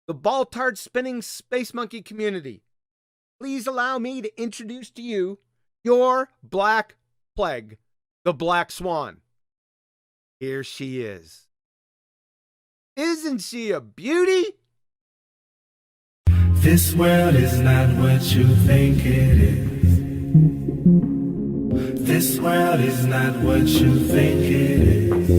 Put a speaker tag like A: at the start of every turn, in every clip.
A: the Baltard spinning space monkey community, please allow me to introduce to you your Black Plague, the Black Swan. Here she is. Isn't she a beauty?
B: This world is not what you think it is. This world is not what you think it is.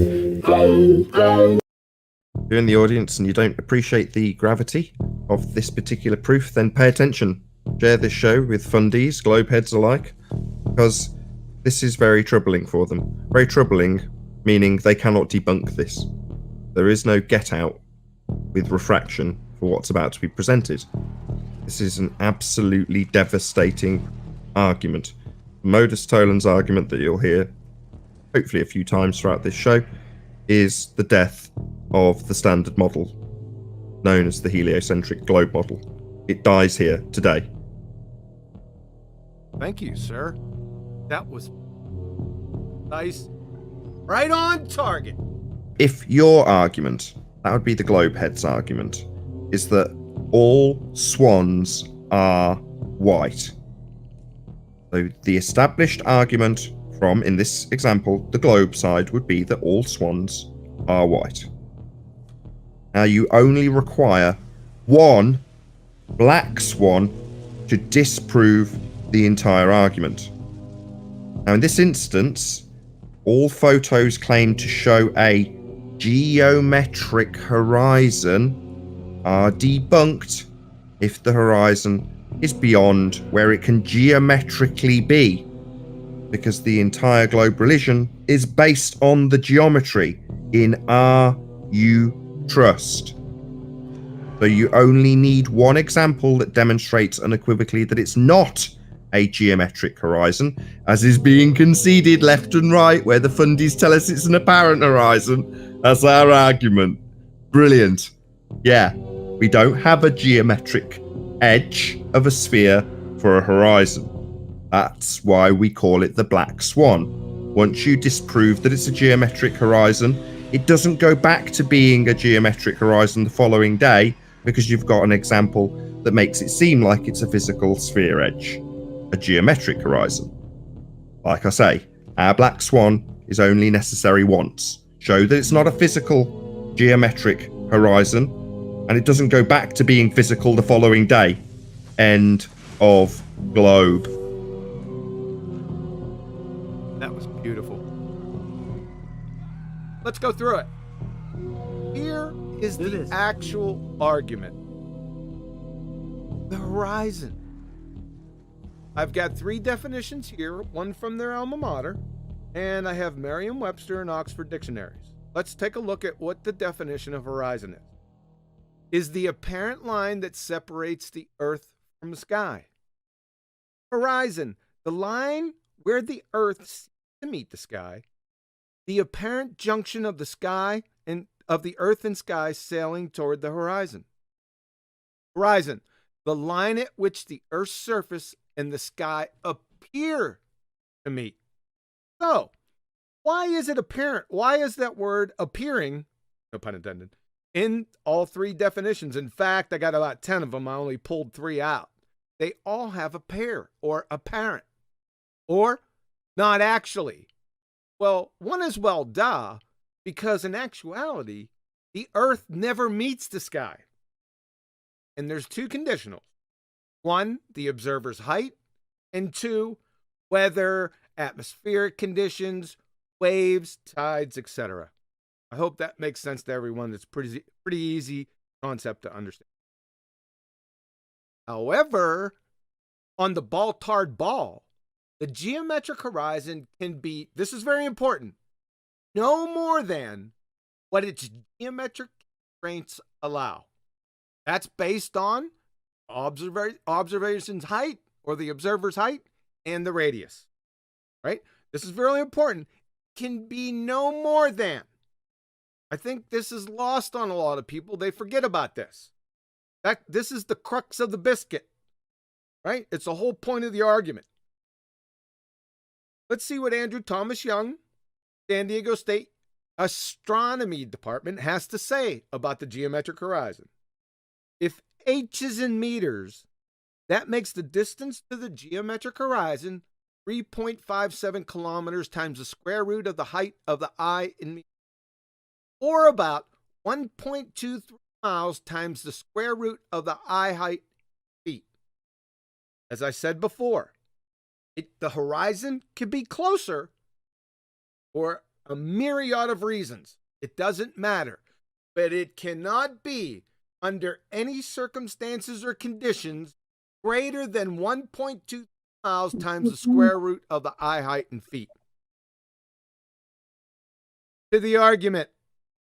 C: If you're in the audience and you don't appreciate the gravity of this particular proof, then pay attention. Share this show with fundies, globeheads alike, because this is very troubling for them. Very troubling, meaning they cannot debunk this. There is no get out with refraction for what's about to be presented. This is an absolutely devastating argument. Modus Toland's argument that you'll hear hopefully a few times throughout this show is the death of the standard model known as the heliocentric globe model. It dies here today.
A: Thank you, sir. That was nice. Right on target.
C: If your argument, that would be the globehead's argument, is that all swans are white. So the established argument from, in this example, the globe side would be that all swans are white. Now you only require one black swan to disprove the entire argument. Now in this instance, all photos claim to show a geometric horizon are debunked if the horizon is beyond where it can geometrically be, because the entire globe religion is based on the geometry in "Are you trust?" So you only need one example that demonstrates unequivocally that it's not a geometric horizon, as is being conceded left and right, where the fundies tell us it's an apparent horizon. That's our argument. Brilliant. Yeah, we don't have a geometric edge of a sphere for a horizon. That's why we call it the Black Swan. Once you disprove that it's a geometric horizon, it doesn't go back to being a geometric horizon the following day, because you've got an example that makes it seem like it's a physical sphere edge, a geometric horizon. Like I say, our Black Swan is only necessary once. Show that it's not a physical geometric horizon, and it doesn't go back to being physical the following day. End of globe.
A: That was beautiful. Let's go through it. Here is the actual argument. The horizon. I've got three definitions here, one from their alma mater, and I have Merriam-Webster and Oxford dictionaries. Let's take a look at what the definition of horizon is the apparent line that separates the earth from the sky. Horizon, the line where the earth seems to meet the sky, the apparent junction of the sky and of the earth and sky sailing toward the horizon. Horizon, the line at which the earth's surface and the sky appear to meet. So, why is it apparent? Why is that word appearing, no pun intended, in all three definitions? In fact, I got about 10 of them. I only pulled 3 out. They all have appear or apparent or not actually. Well, one is well, duh, because in actuality, the earth never meets the sky. And there's 2 conditionals. 1, the observer's height, and 2, weather, atmospheric conditions, waves, tides, etc. I hope that makes sense to everyone. It's pretty easy concept to understand. However, on the Baltard ball, the geometric horizon can be, this is very important, no more than what its geometric constraints allow. That's based on observation's height, or the observer's height, and the radius. Right? This is very important. Can be no more than. I think this is lost on a lot of people. They forget about this. This is the crux of the biscuit. Right? It's the whole point of the argument. Let's see what Andrew Thomas Young, San Diego State Astronomy Department, has to say about the geometric horizon. If h is in meters, that makes the distance to the geometric horizon 3.57 kilometers times the square root of the height of the eye in meters, or about 1.23 miles times the square root of the eye height in feet. As I said before, the horizon could be closer for a myriad of reasons. It doesn't matter. But it cannot be, under any circumstances or conditions, greater than 1.2 miles times the square root of the eye height in feet. To the argument,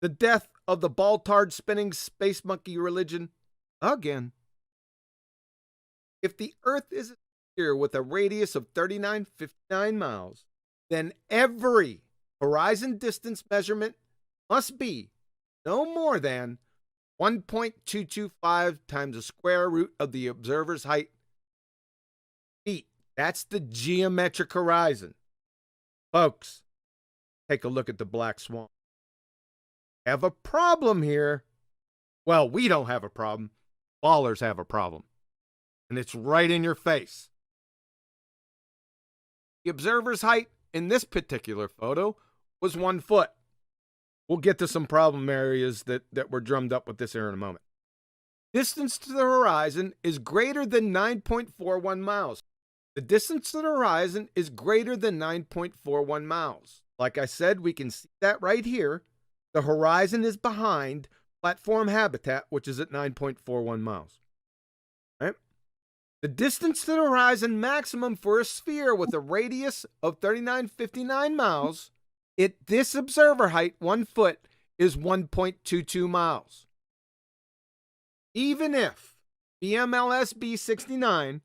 A: the death of the ball-tard spinning space monkey religion, again. If the Earth is a sphere with a radius of 3959 miles, then every horizon distance measurement must be no more than 1.225 times the square root of the observer's height feet. That's the geometric horizon. Folks, take a look at the Black Swan. Have a problem here. Well, we don't have a problem. Ballers have a problem. And it's right in your face. The observer's height in this particular photo was 1 foot. We'll get to some problem areas that were drummed up with this here in a moment. Distance to the horizon is greater than 9.41 miles. The distance to the horizon is greater than 9.41 miles. Like I said, we can see that right here. The horizon is behind platform habitat, which is at 9.41 miles. Right? The distance to the horizon maximum for a sphere with a radius of 3959 miles at this observer height, 1 foot, is 1.22 miles. Even if BMLSB 69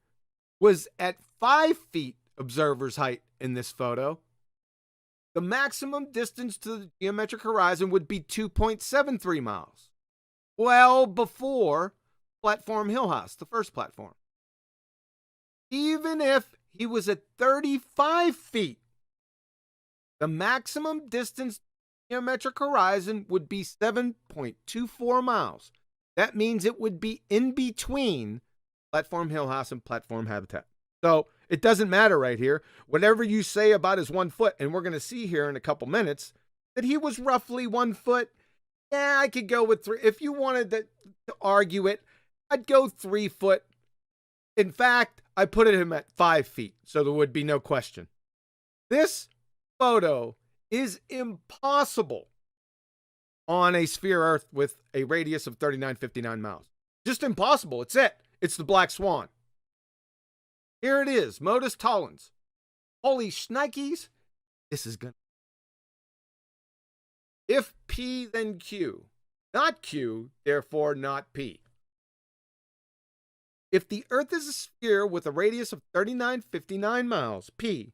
A: was at 5 feet observer's height in this photo, the maximum distance to the geometric horizon would be 2.73 miles. Well before Platform Hill House, the first platform. Even if he was at 35 feet, the maximum distance to the geometric horizon would be 7.24 miles. That means it would be in between Platform Hill House and Platform Habitat. So it doesn't matter right here. Whatever you say about his 1 foot, and we're going to see here in a couple minutes that he was roughly 1 foot. Yeah, I could go with 3. If you wanted to argue it, I'd go 3 foot. In fact, I put him at 5 feet, so there would be no question. This photo is impossible on a sphere Earth with a radius of 3959 miles. Just impossible. It's it. It's the Black Swan. Here it is. Modus tollens. Holy shnikes. This is good. If P, then Q. Not Q, therefore not P. If the Earth is a sphere with a radius of 3959 miles, P,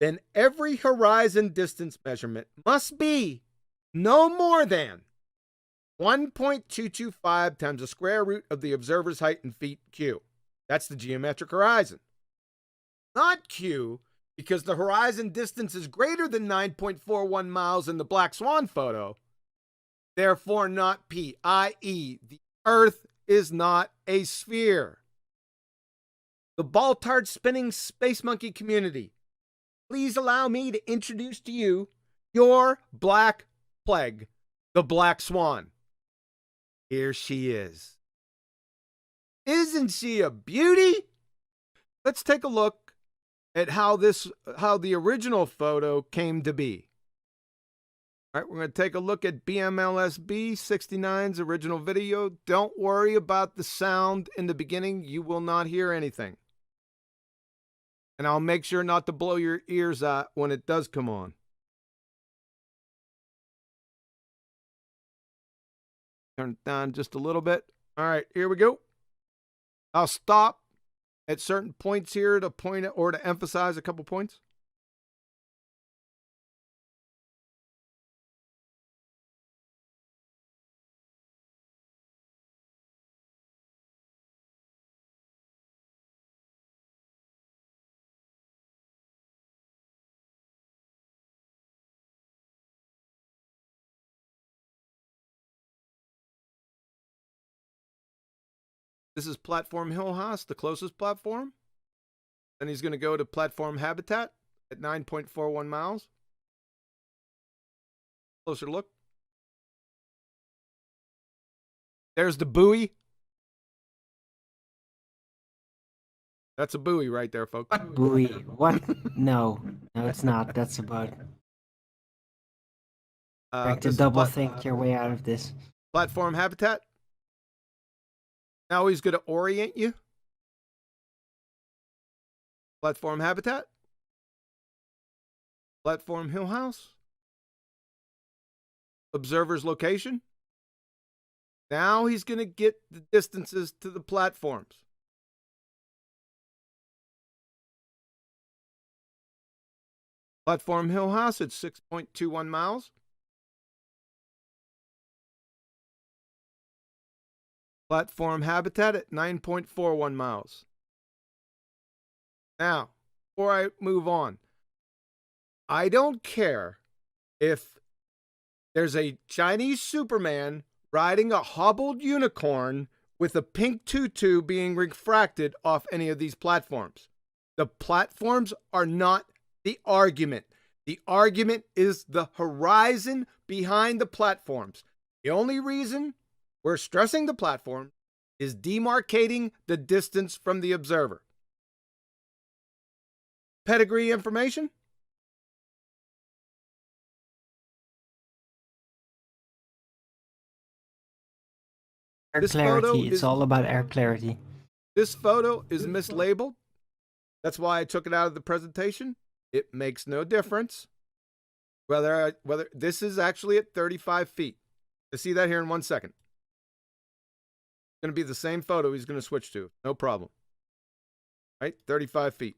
A: then every horizon distance measurement must be no more than 1.225 times the square root of the observer's height in feet, Q. That's the geometric horizon. Not Q, because the horizon distance is greater than 9.41 miles in the Black Swan photo. Therefore not P, i.e. the Earth is not a sphere. The ball-tard spinning space monkey community, please allow me to introduce to you your black plague, the Black Swan. Here she is. Isn't she a beauty? Let's take a look at how the original photo came to be. All right, we're going to take a look at BMLSB 69's original video. Don't worry about the sound in the beginning. You will not hear anything. And I'll make sure not to blow your ears out when it does come on. Turn it down just a little bit. All right, here we go. I'll stop at certain points here to point or to emphasize a couple points. This is Platform Hillhouse, the closest platform. Then he's going to go to Platform Habitat at 9.41 miles. Closer look. There's the buoy. That's a buoy right there, folks.
D: What buoy? What? No, it's not. That's about. Trying to
A: This is
D: double think your way out of this.
A: Platform Habitat. Now he's going to orient you. Platform Habitat. Platform Hillhouse. Observer's location. Now he's going to get the distances to the platforms. Platform Hillhouse at 6.21 miles. Platform Habitat at 9.41 miles. Now, before I move on, I don't care if there's a Chinese Superman riding a hobbled unicorn with a pink tutu being refracted off any of these platforms. The platforms are not the argument. The argument is the horizon behind the platforms. The only reason we're stressing the platform is demarcating the distance from the observer. Pedigree information.
D: Air
A: This
D: clarity.
A: photo
D: It's
A: is-
D: all about air clarity.
A: This photo is mislabeled. That's why I took it out of the presentation. It makes no difference whether this is actually at 35 feet. I see that here in 1 second. It's going to be the same photo he's going to switch to. No problem. Right? 35 feet.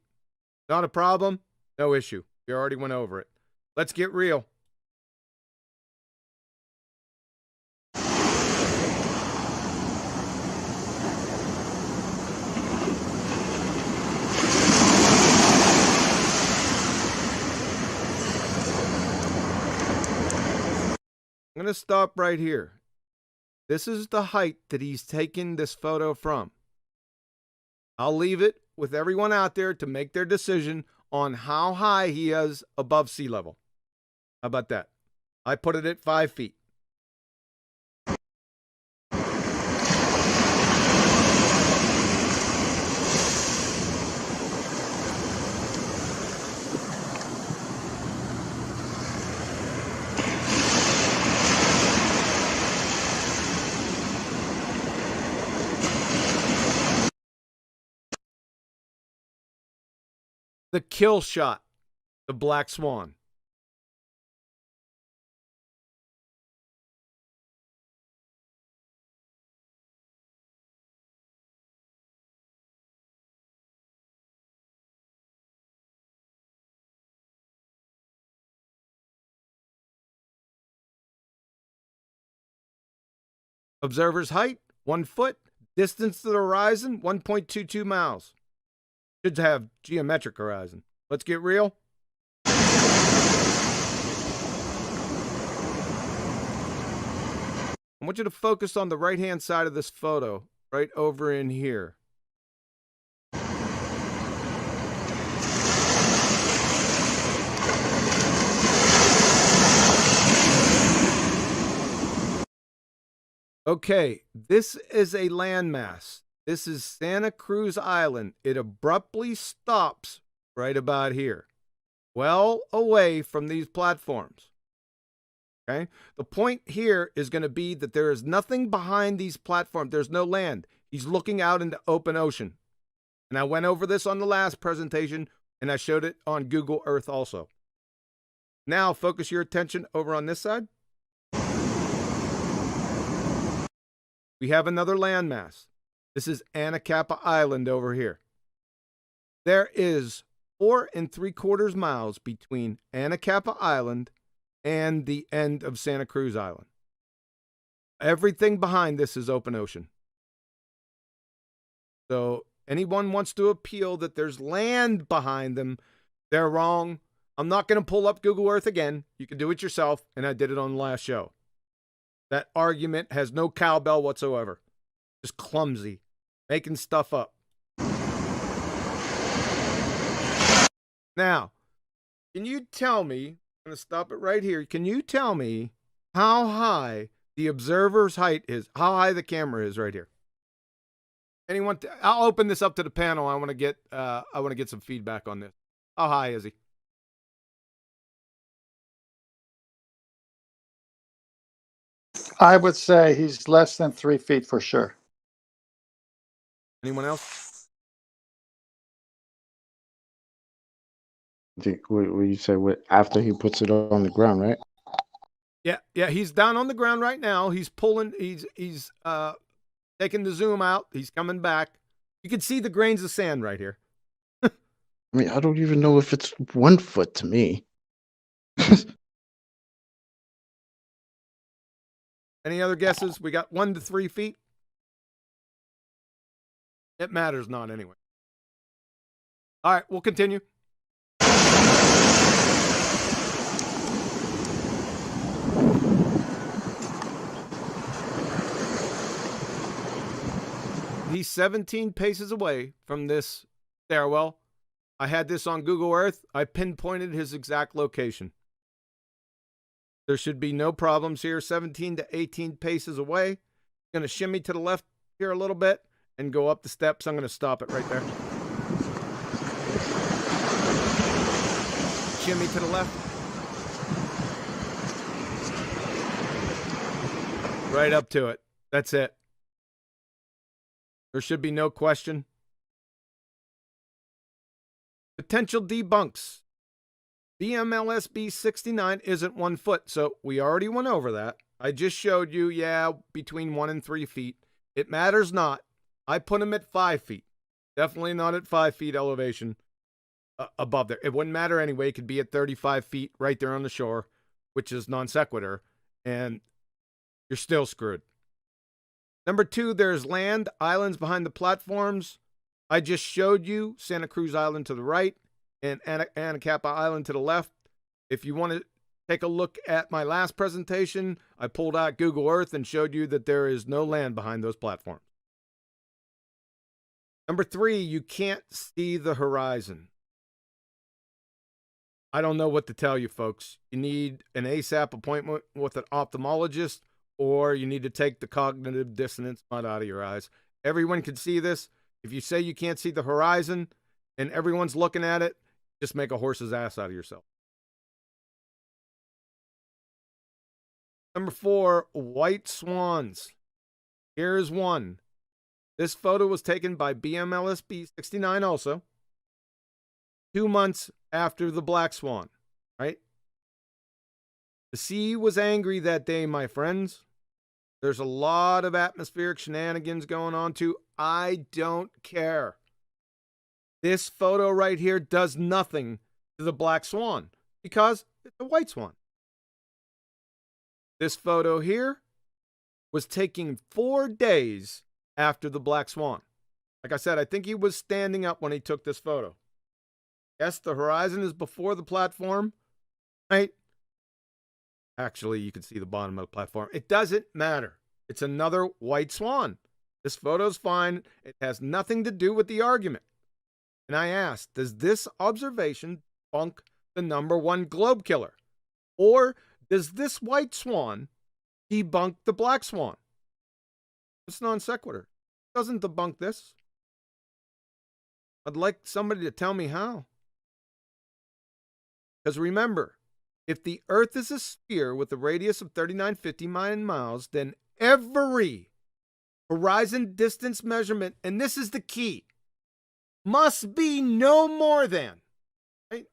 A: Not a problem. No issue. We already went over it. Let's get real. I'm going to stop right here. This is the height that he's taken this photo from. I'll leave it with everyone out there to make their decision on how high he is above sea level. How about that? I put it at 5 feet. The kill shot, the Black Swan. Observer's height, 1 foot. Distance to the horizon, 1.22 miles. Should have geometric horizon. Let's get real. I want you to focus on the right-hand side of this photo, right over in here. Okay, this is a landmass. This is Santa Cruz Island. It abruptly stops right about here, well away from these platforms. Okay? The point here is going to be that there is nothing behind these platforms. There's no land. He's looking out into open ocean. And I went over this on the last presentation, and I showed it on Google Earth also. Now, focus your attention over on this side. We have another landmass. This is Anacapa Island over here. There is 4 3/4 miles between Anacapa Island and the end of Santa Cruz Island. Everything behind this is open ocean. So anyone wants to appeal that there's land behind them, they're wrong. I'm not going to pull up Google Earth again. You can do it yourself, and I did it on the last show. That argument has no cowbell whatsoever. Just clumsy. making stuff up. Now, can you tell me, I'm going to stop it right here. Can you tell me how high the observer's height is, how high the camera is right here? Anyone? I'll open this up to the panel. I want to get some feedback on this. How high is he?
E: I would say he's less than 3 feet for sure.
A: Anyone else?
F: What you say? What after he puts it on the ground, right?
A: Yeah. He's down on the ground right now. He's pulling. He's taking the zoom out. He's coming back. You can see the grains of sand right here.
F: I mean, I don't even know if it's 1 foot to me.
A: Any other guesses? We got 1 to 3 feet. It matters not anyway. All right, we'll continue. He's 17 paces away from this stairwell. I had this on Google Earth. I pinpointed his exact location. There should be no problems here. 17 to 18 paces away. Going to shimmy to the left here a little bit and go up the steps. I'm going to stop it right there. Shimmy to the left. Right up to it. That's it. There should be no question. Potential debunks. BMLSB 69 isn't 1 foot, so we already went over that. I just showed you, between 1 and 3 feet. It matters not. I put him at 5 feet. Definitely not at 5 feet elevation above there. It wouldn't matter anyway. It could be at 35 feet right there on the shore, which is non sequitur, and you're still screwed. Number 2, there's land, islands behind the platforms. I just showed you Santa Cruz Island to the right and Anacapa Island to the left. If you want to take a look at my last presentation, I pulled out Google Earth and showed you that there is no land behind those platforms. Number 3, you can't see the horizon. I don't know what to tell you, folks. You need an ASAP appointment with an ophthalmologist, or you need to take the cognitive dissonance mud out of your eyes. Everyone can see this. If you say you can't see the horizon and everyone's looking at it, just make a horse's ass out of yourself. Number 4, white swans. Here's one. This photo was taken by BMLSB 69 also. 2 months after the Black Swan, right? The sea was angry that day, my friends. There's a lot of atmospheric shenanigans going on too. I don't care. This photo right here does nothing to the Black Swan because it's a white swan. This photo here was taken 4 days after the Black Swan. Like I said, I think he was standing up when he took this photo. Yes, the horizon is before the platform, right? Actually, you can see the bottom of the platform. It doesn't matter. It's another white swan. This photo's fine. It has nothing to do with the argument. And I asked, does this observation debunk the number 1 globe killer? Or does this white swan debunk the Black Swan? It's non sequitur. It doesn't debunk this. I'd like somebody to tell me how. Because remember, if the Earth is a sphere with a radius of 3959 miles, then every horizon distance measurement, and this is the key, must be no more than, right?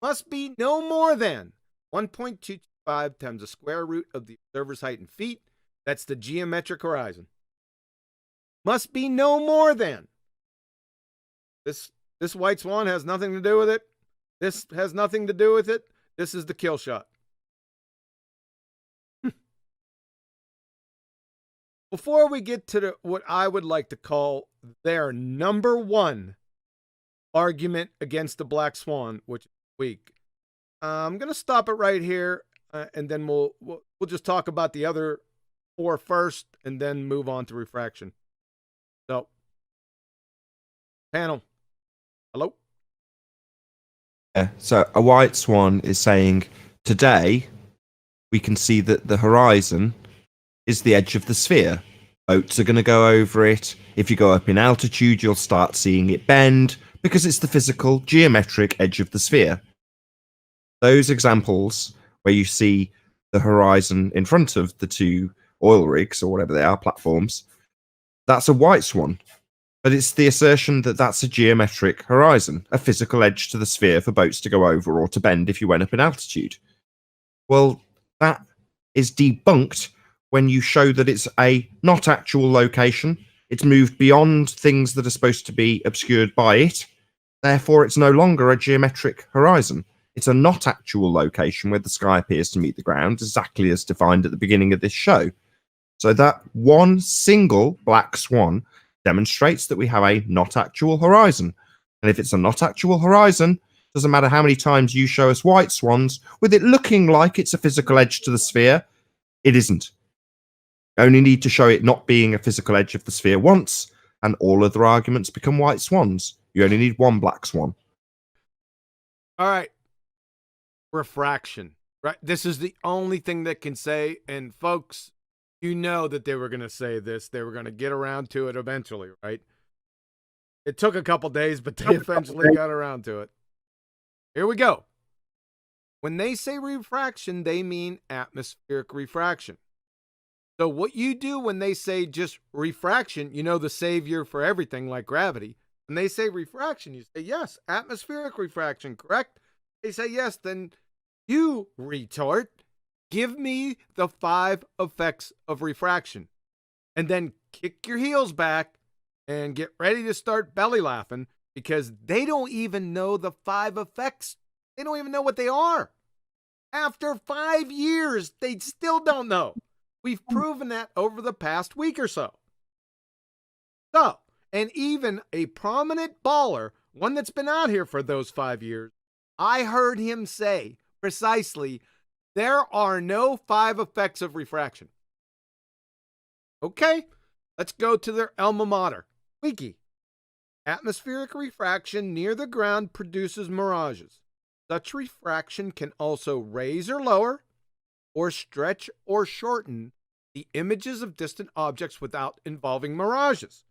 A: Must be no more than 1.225 times the square root of the observer's height in feet. That's the geometric horizon. Must be no more than. This white swan has nothing to do with it. This has nothing to do with it. This is the kill shot. Before we get to what I would like to call their number 1 argument against the Black Swan, which is weak, I'm going to stop it right here, and then we'll just talk about the other 4 first, and then move on to refraction. So Panel. Hello?
C: Yeah, so a white swan is saying, today we can see that the horizon is the edge of the sphere. Boats are going to go over it. If you go up in altitude, you'll start seeing it bend because it's the physical, geometric edge of the sphere. Those examples where you see the horizon in front of the two oil rigs or whatever they are, platforms, that's a white swan. But it's the assertion that that's a geometric horizon, a physical edge to the sphere for boats to go over or to bend if you went up in altitude. Well, that is debunked when you show that it's a not actual location. It's moved beyond things that are supposed to be obscured by it. Therefore, it's no longer a geometric horizon. It's a not actual location where the sky appears to meet the ground, exactly as defined at the beginning of this show. So that one single black swan demonstrates that we have a not actual horizon. And if it's a not actual horizon, doesn't matter how many times you show us white swans, with it looking like it's a physical edge to the sphere, it isn't. You only need to show it not being a physical edge of the sphere once, and all other arguments become white swans. You only need one black swan.
A: All right. Refraction. Right? This is the only thing that can say, and folks, you know that they were going to say this. They were going to get around to it eventually, right? It took a couple days, but they eventually got around to it. Here we go. When they say refraction, they mean atmospheric refraction. So what you do when they say just refraction, you know the savior for everything like gravity. When they say refraction, you say, yes, atmospheric refraction, correct? They say yes, then you retort, give me the 5 effects of refraction. And then kick your heels back and get ready to start belly laughing because they don't even know the 5 effects. They don't even know what they are. After 5 years, they still don't know. We've proven that over the past week or so. So, and even a prominent baller, one that's been out here for those 5 years, I heard him say precisely, there are no 5 effects of refraction. Okay, let's go to their alma mater, Wiki. Atmospheric refraction near the ground produces mirages. Such refraction can also raise or lower, or stretch or shorten the images of distant objects without involving mirages.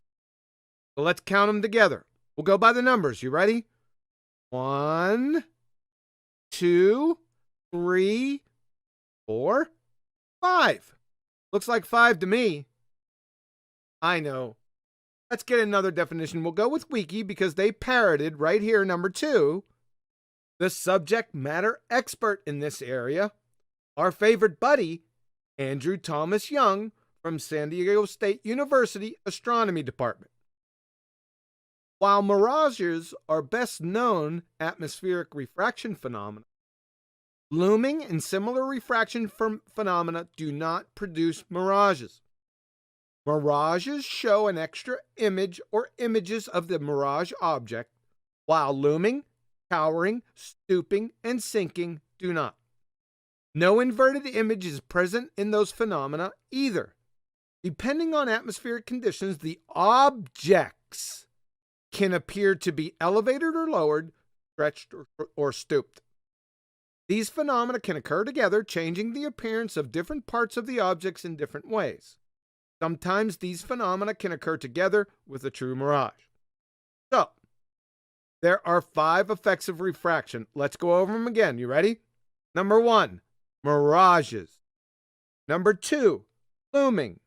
A: So let's count them together. We'll go by the numbers. You ready? 1, 2, 3, 4, 5. Looks like 5 to me. I know. Let's get another definition. We'll go with Wiki because they parroted right here, number 2. The subject matter expert in this area, our favorite buddy, Andrew Thomas Young from San Diego State University Astronomy Department. While mirages are best known atmospheric refraction phenomena, looming and similar refraction phenomena do not produce mirages. Mirages show an extra image or images of the mirage object, while looming, towering, stooping, and sinking do not. No inverted image is present in those phenomena either. Depending on atmospheric conditions, the objects can appear to be elevated or lowered, stretched or stooped. These phenomena can occur together, changing the appearance of different parts of the objects in different ways. Sometimes these phenomena can occur together with a true mirage. So, there are 5 effects of refraction. Let's go over them again. You ready? Number 1, mirages. Number 2, looming.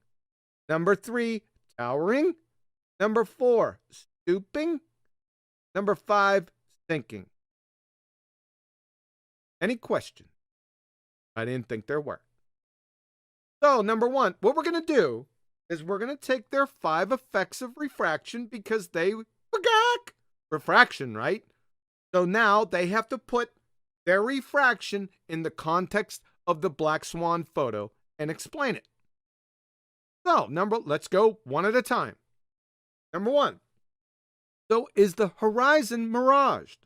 A: Number 3, towering. Number 4, stooping. Number 5, sinking. Any questions? I didn't think there were. So, number 1, what we're going to do is we're going to take their 5 effects of refraction because they forgot refraction, right? So now they have to put their refraction in the context of the Black Swan photo and explain it. So, let's go one at a time. Number 1. So is the horizon miraged?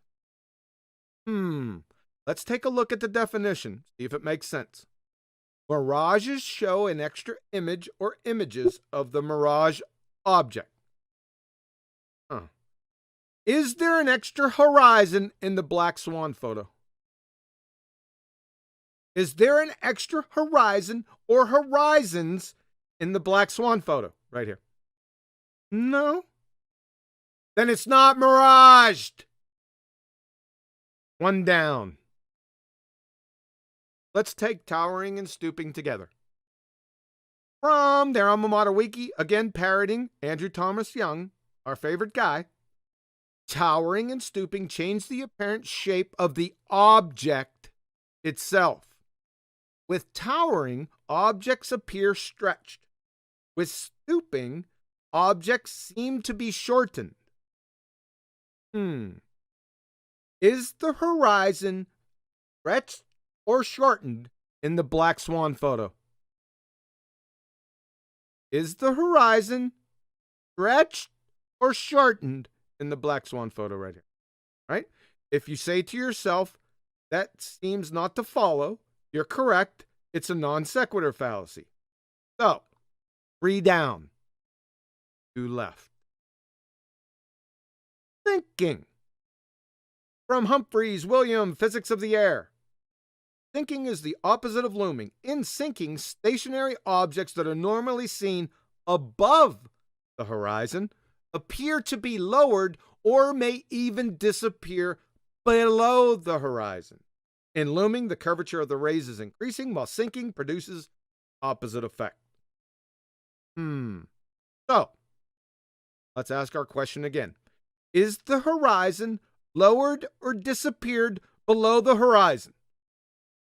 A: Let's take a look at the definition, see if it makes sense. Mirages show an extra image or images of the mirage object. Is there an extra horizon in the Black Swan photo? Is there an extra horizon or horizons in the Black Swan photo right here? No. Then it's not miraged. One down. Let's take towering and stooping together. From their alma mater wiki, again parroting Andrew Thomas Young, our favorite guy. Towering and stooping change the apparent shape of the object itself. With towering, objects appear stretched. With stooping, objects seem to be shortened. Is the horizon stretched or shortened in the Black Swan photo? Is the horizon stretched or shortened in the Black Swan photo right here? Right? If you say to yourself, that seems not to follow, you're correct. It's a non sequitur fallacy. So, 3 down, 2 left. Thinking. From Humphreys, William, Physics of the Air. Sinking is the opposite of looming. In sinking, stationary objects that are normally seen above the horizon appear to be lowered or may even disappear below the horizon. In looming, the curvature of the rays is increasing, while sinking produces opposite effect. So, let's ask our question again. Is the horizon lowered or disappeared below the horizon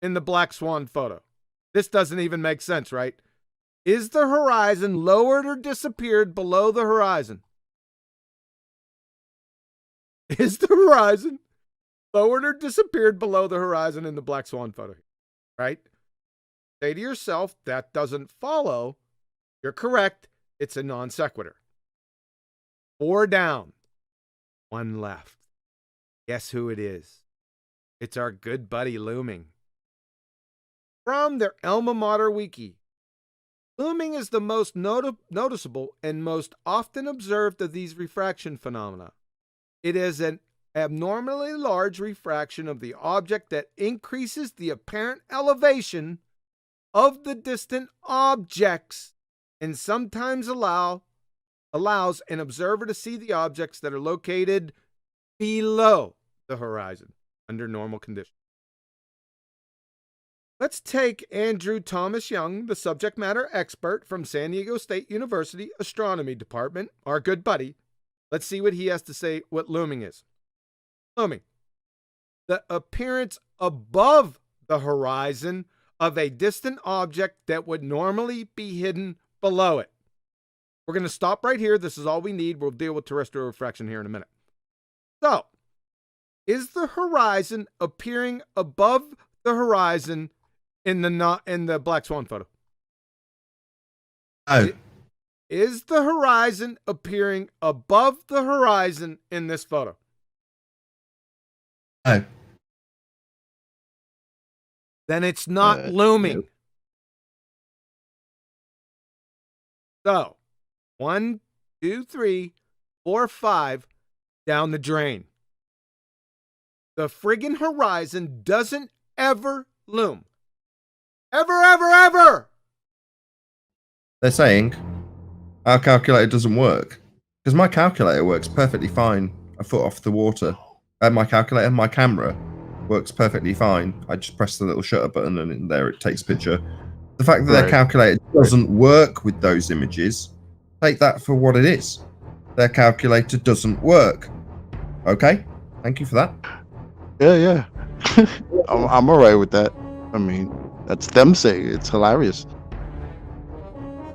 A: in the Black Swan photo? This doesn't even make sense, right? Is the horizon lowered or disappeared below the horizon? Is the horizon lowered or disappeared below the horizon in the Black Swan photo? Right? Say to yourself, that doesn't follow. You're correct. It's a non sequitur. 4 down, 1 left. Guess who it is? It's our good buddy looming. From their alma mater wiki. Looming is the most noticeable and most often observed of these refraction phenomena. It is an abnormally large refraction of the object that increases the apparent elevation of the distant objects and sometimes allows an observer to see the objects that are located below the horizon under normal conditions. Let's take Andrew Thomas Young, the subject matter expert from San Diego State University Astronomy Department, our good buddy. Let's see what he has to say what looming is. Looming. The appearance above the horizon of a distant object that would normally be hidden below it. We're going to stop right here. This is all we need. We'll deal with terrestrial refraction here in a minute. So, is the horizon appearing above the horizon in the Black Swan photo?
C: Oh.
A: Is the horizon appearing above the horizon in this photo?
C: Oh.
A: Then it's not looming.
F: Nope.
A: So, 1, 2, 3, 4, 5 down the drain. The friggin' horizon doesn't ever loom. Ever, ever, ever!
C: They're saying our calculator doesn't work. Because my calculator works perfectly fine a foot off the water. My camera works perfectly fine. I just press the little shutter button and in there it takes a picture. The fact that their calculator doesn't work with those images, take that for what it is. Their calculator doesn't work. Okay, thank you for that.
F: Yeah. I'm all right with that. I mean, that's them saying it's hilarious.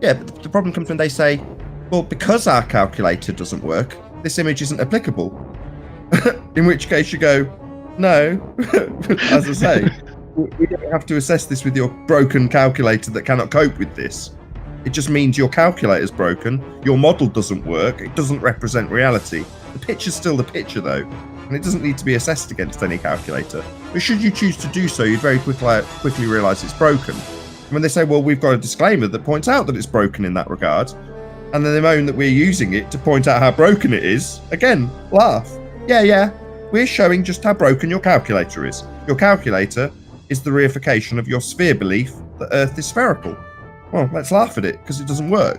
C: Yeah, but the problem comes when they say, well, because our calculator doesn't work, this image isn't applicable. In which case you go, no, as I say, we don't have to assess this with your broken calculator that cannot cope with this. It just means your calculator's broken, your model doesn't work, it doesn't represent reality. The picture's still the picture though, and it doesn't need to be assessed against any calculator. But should you choose to do so, you'd very quickly realise it's broken. And when they say, well, we've got a disclaimer that points out that it's broken in that regard, and then they moan that we're using it to point out how broken it is, again, laugh. Yeah. We're showing just how broken your calculator is. Your calculator is the reification of your sphere belief that Earth is spherical. Well, let's laugh at it because it doesn't work.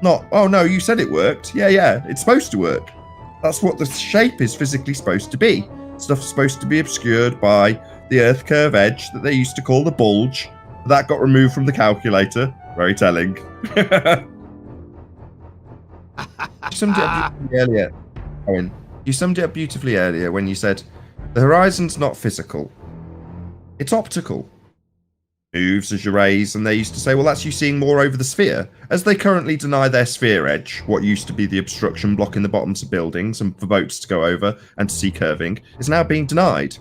C: Not, oh no, you said it worked. Yeah, it's supposed to work. That's what the shape is physically supposed to be. Stuff's supposed to be obscured by the Earth curve edge that they used to call the bulge. That got removed from the calculator. Very telling. You summed it up beautifully earlier, Owen. You summed it up beautifully earlier when you said, the horizon's not physical. It's optical. Moves as you raise, and they used to say, well, that's you seeing more over the sphere. As they currently deny their sphere edge, what used to be the obstruction blocking the bottoms of buildings and for boats to go over and to see curving, is now being denied.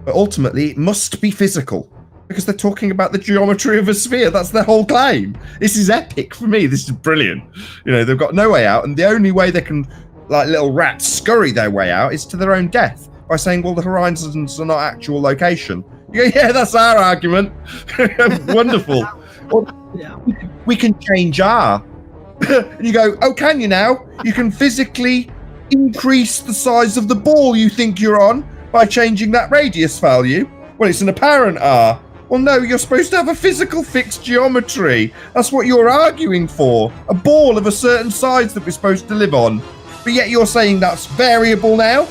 C: But ultimately, it must be physical, because they're talking about the geometry of a sphere. That's their whole claim. This is epic for me. This is brilliant. You know, they've got no way out, and the only way they can, like little rats, scurry their way out is to their own death by saying, well, the horizons are not actual location. You go, yeah, that's our argument. Wonderful. We can change R. And you go, oh, can you now? You can physically increase the size of the ball you think you're on by changing that radius value. Well, it's an apparent R. Well, no, you're supposed to have a physical fixed geometry. That's what you're arguing for. A ball of a certain size that we're supposed to live on. But yet you're saying that's variable now?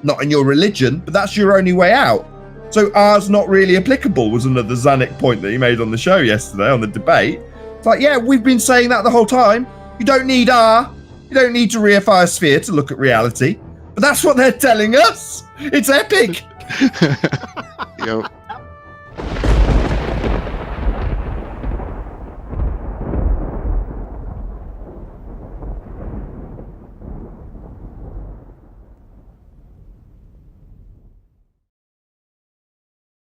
C: Not in your religion, but that's your only way out. So R's not really applicable was another Zanuck point that he made on the show yesterday on the debate. It's like, yeah, we've been saying that the whole time. You don't need R. You don't need to reify a sphere to look at reality. But that's what they're telling us. It's epic.
F: Yo,